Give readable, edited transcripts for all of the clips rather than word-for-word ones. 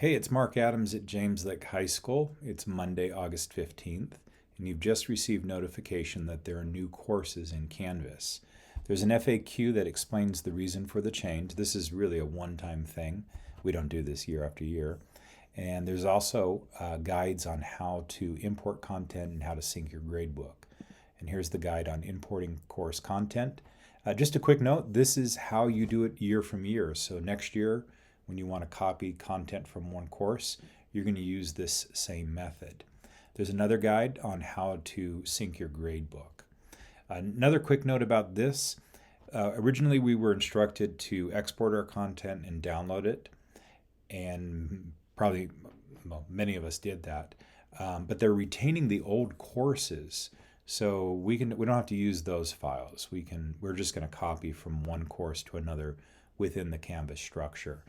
Hey, it's Mark Adams at James Lick High School. It's Monday, August 15th, and you've just received notification that there are new courses in Canvas. There's an FAQ that explains the reason for the change. This is really a one-time thing. We don't do this year after year. And there's also guides on how to import content and how to sync your gradebook. And here's the guide on importing course content. Just a quick note, this is how you do it year from year. So next year, when you want to copy content from one course, you're going to use this same method. There's another guide on how to sync your gradebook. Another quick note about this. Originally, we were instructed to export our content and download it, and probably many of us did that. But they're retaining the old courses, so we don't have to use those files. We're just going to copy from one course to another within the Canvas structure.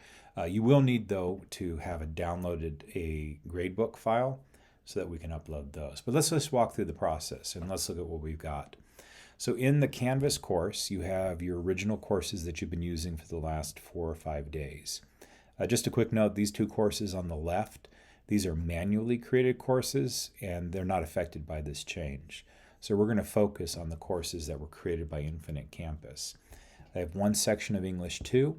You will need, though, to have downloaded a gradebook file so that we can upload those. But let's just walk through the process and let's look at what we've got. So in the Canvas course, you have your original courses that you've been using for the last 4 or 5 days. Just a quick note, these two courses on the left, these are manually created courses and they're not affected by this change. So we're going to focus on the courses that were created by Infinite Campus. I have one section of English 2,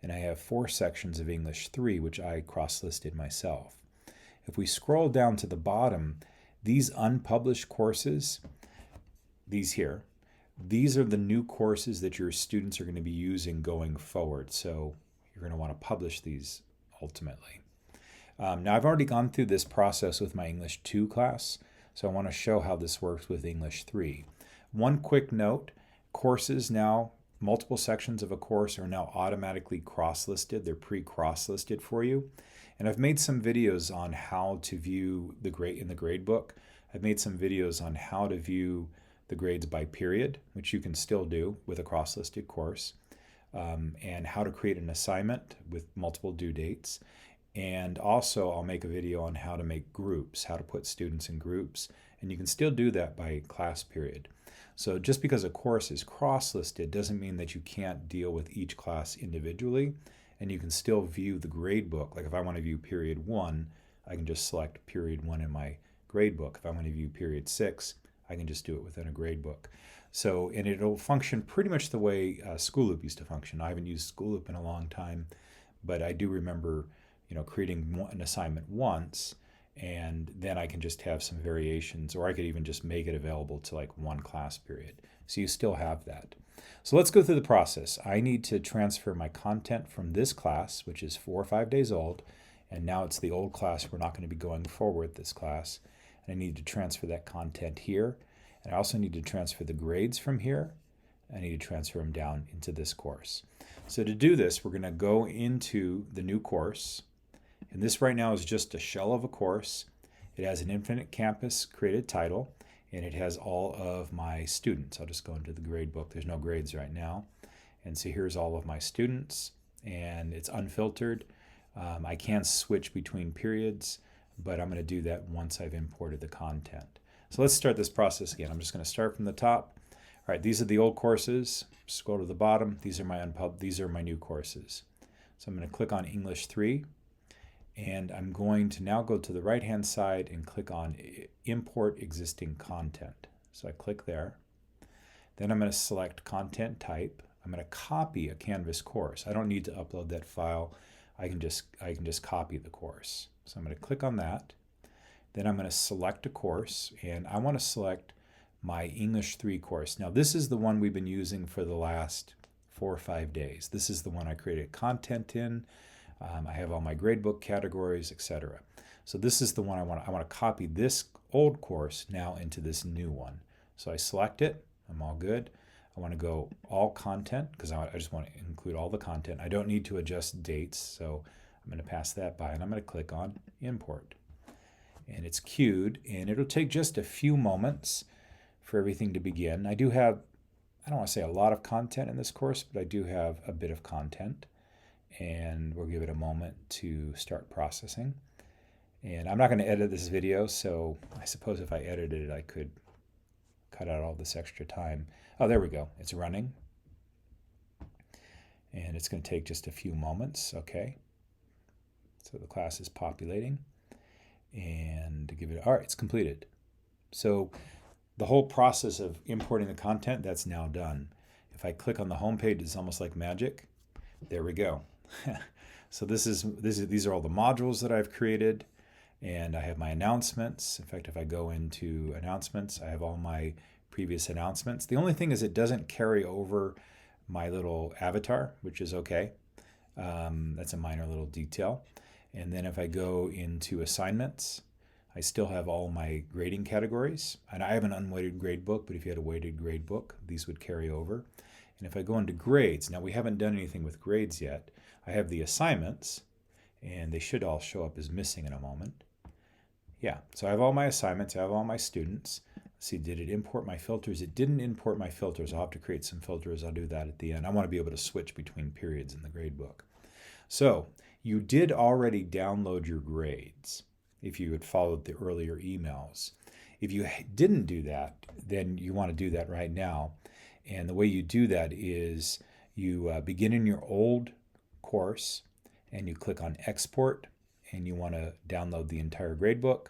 and I have 4 sections of English 3, which I cross-listed myself. If we scroll down to the bottom, these unpublished courses, these here, these are the new courses that your students are going to be using going forward. So you're going to want to publish these ultimately. Now I've already gone through this process with my English 2 class, so I want to show how this works with English 3. One quick note, courses now, multiple sections of a course are now automatically cross-listed. They're pre-cross-listed for you. And I've made some videos on how to view the grade in the gradebook. I've made some videos on how to view the grades by period, which you can still do with a cross-listed course, and how to create an assignment with multiple due dates. And also I'll make a video on how to make groups, how to put students in groups. And you can still do that by class period. So just because a course is cross-listed doesn't mean that you can't deal with each class individually, and you can still view the gradebook. Like if I want to view period 1, I can just select period 1 in my gradebook. If I want to view period 6, I can just do it within a gradebook. So, and it'll function pretty much the way Schooloop used to function. I haven't used Schooloop in a long time, but I do remember, creating an assignment once, and then I can just have some variations, or I could even just make it available to like one class period. So you still have that. So let's go through the process. I need to transfer my content from this class, which is 4 or 5 days old, and now it's the old class. We're not going to be going forward with this class. And I need to transfer that content here. And I also need to transfer the grades from here. I need to transfer them down into this course. So to do this, we're going to go into the new course. And this right now is just a shell of a course. It has an Infinite Campus created title, and it has all of my students. I'll just go into the gradebook. There's no grades right now. And so here's all of my students, and it's unfiltered. I can switch between periods, but I'm going to do that once I've imported the content. So let's start this process again. I'm just going to start from the top. All right, these are the old courses. Scroll to the bottom. These are my new courses. So I'm going to click on English 3. And I'm going to now go to the right-hand side and click on Import Existing Content. So I click there. Then I'm going to select Content Type. I'm going to copy a Canvas course. I don't need to upload that file. I can just copy the course. So I'm going to click on that. Then I'm going to select a course, and I want to select my English 3 course. Now this is the one we've been using for the last 4 or 5 days. This is the one I created content in. I have all my gradebook categories, etc. So this is the one I want to copy this old course now into this new one. So I select it. I'm all good. I want to go all content because I just want to include all the content. I don't need to adjust dates, so I'm going to pass that by, and I'm going to click on Import. And it's queued, and it'll take just a few moments for everything to begin. I don't want to say a lot of content in this course, but I do have a bit of content. And we'll give it a moment to start processing. And I'm not going to edit this video, so I suppose if I edited it, I could cut out all this extra time. Oh, there we go. It's running. And it's going to take just a few moments. Okay. So the class is populating, and give it, all right, it's completed. So the whole process of importing the content, that's now done. If I click on the home page, it's almost like magic. There we go. So these are all the modules that I've created, and I have my announcements. In fact, if I go into announcements, I have all my previous announcements. The only thing is it doesn't carry over my little avatar, which is okay. That's a minor little detail. And then if I go into assignments, I still have all my grading categories. And I have an unweighted grade book, but if you had a weighted grade book, these would carry over. And if I go into grades, now we haven't done anything with grades yet. I have the assignments, and they should all show up as missing in a moment. Yeah, so I have all my assignments, I have all my students. Let's see, did it import my filters? It didn't import my filters. I'll have to create some filters. I'll do that at the end. I want to be able to switch between periods in the gradebook. So you did already download your grades if you had followed the earlier emails. If you didn't do that, then you want to do that right now. And the way you do that is you begin in your old course and you click on export, and you want to download the entire gradebook,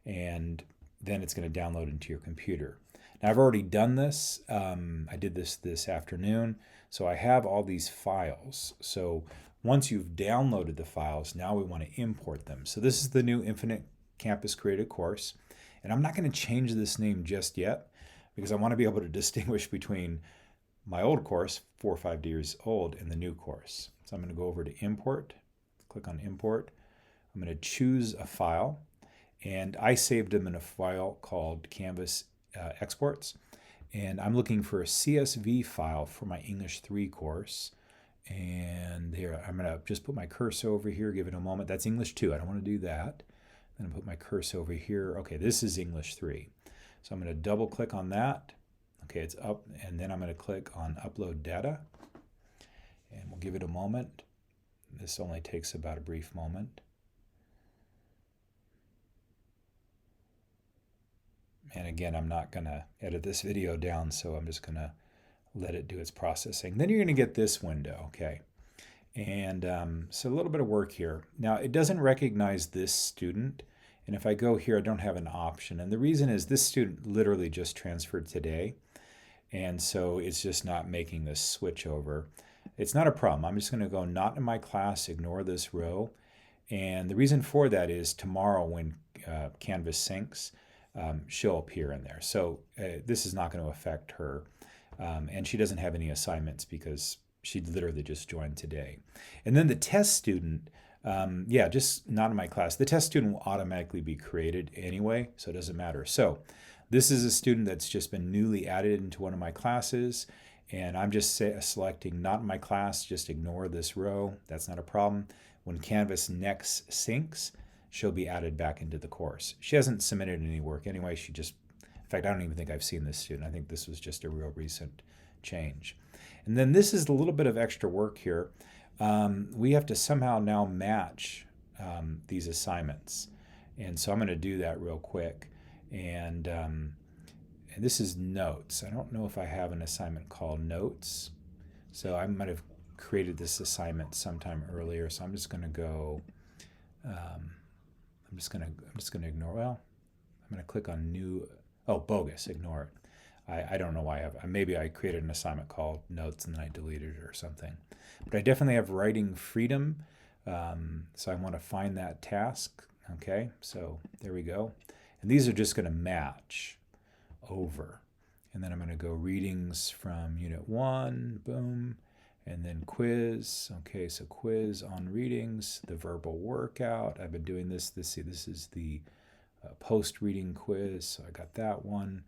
and then it's going to download into your computer. Now I've already done this. I did this afternoon. So I have all these files. So once you've downloaded the files, now we want to import them. So this is the new Infinite Campus Created course. And I'm not going to change this name just yet because I want to be able to distinguish between my old course, 4 or 5 years old, and the new course. So I'm going to go over to import, click on import. I'm going to choose a file, and I saved them in a file called Canvas Exports. And I'm looking for a CSV file for my English 3 course. And here, I'm going to just put my cursor over here, give it a moment. That's English 2. I don't want to do that. Then I put my cursor over here. Okay, this is English 3. So I'm going to double click on that. Okay, it's up, and then I'm going to click on Upload Data. And we'll give it a moment. This only takes about a brief moment. And again, I'm not going to edit this video down, so I'm just going to let it do its processing. Then you're going to get this window, okay? And so a little bit of work here. Now, it doesn't recognize this student. And if I go here, I don't have an option. And the reason is this student literally just transferred today. And so it's just not making this switch over. It's not a problem. I'm just going to go not in my class, ignore this row. And the reason for that is tomorrow when Canvas syncs, she'll appear in there. So this is not going to affect her. And she doesn't have any assignments because she literally just joined today. And then the test student, just not in my class. The test student will automatically be created anyway, so it doesn't matter. So this is a student that's just been newly added into one of my classes. And I'm just selecting not in my class, just ignore this row. That's not a problem. When Canvas next syncs, she'll be added back into the course. She hasn't submitted any work anyway. In fact, I don't even think I've seen this student. I think this was just a real recent change. And then this is a little bit of extra work here. We have to somehow now match these assignments. And so I'm going to do that real quick. And this is notes. I don't know if I have an assignment called notes. So I might have created this assignment sometime earlier. So I'm just going to go, I'm just going to ignore, I'm going to click on new, bogus, ignore it. I don't know why maybe I created an assignment called notes and then I deleted it or something. But I definitely have writing freedom. So I want to find that task. Okay, so there we go. And these are just going to match over. And then I'm going to go readings from Unit 1, boom, and then quiz. Okay, so quiz on readings, the verbal workout. I've been doing this. This is the post-reading quiz. So I got that one.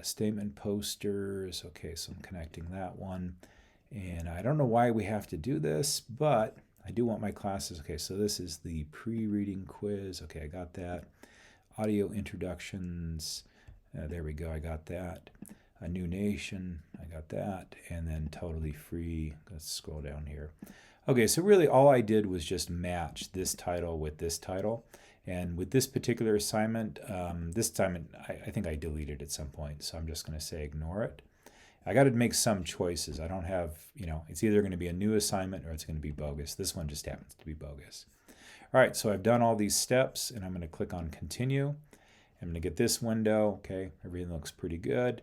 Statement posters. Okay, so I'm connecting that one. And I don't know why we have to do this, but I do want my classes. Okay, so this is the pre-reading quiz. Okay, I got that. Audio introductions. There we go, I got that. A New Nation, I got that. And then Totally Free. Let's scroll down here. Okay, so really all I did was just match this title with this title. And with this particular assignment, I think I deleted at some point. So I'm just going to say ignore it. I got to make some choices. I don't have, it's either going to be a new assignment or it's going to be bogus. This one just happens to be bogus. All right, so I've done all these steps, and I'm going to click on continue. I'm going to get this window. Okay, everything looks pretty good.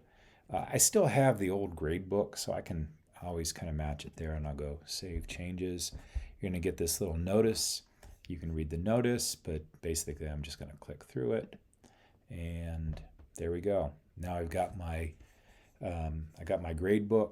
I still have the old grade book, so I can always kind of match it there, and I'll go save changes. You're going to get this little notice. You can read the notice, but basically I'm just going to click through it, and there we go. Now I've got my I got my grade book.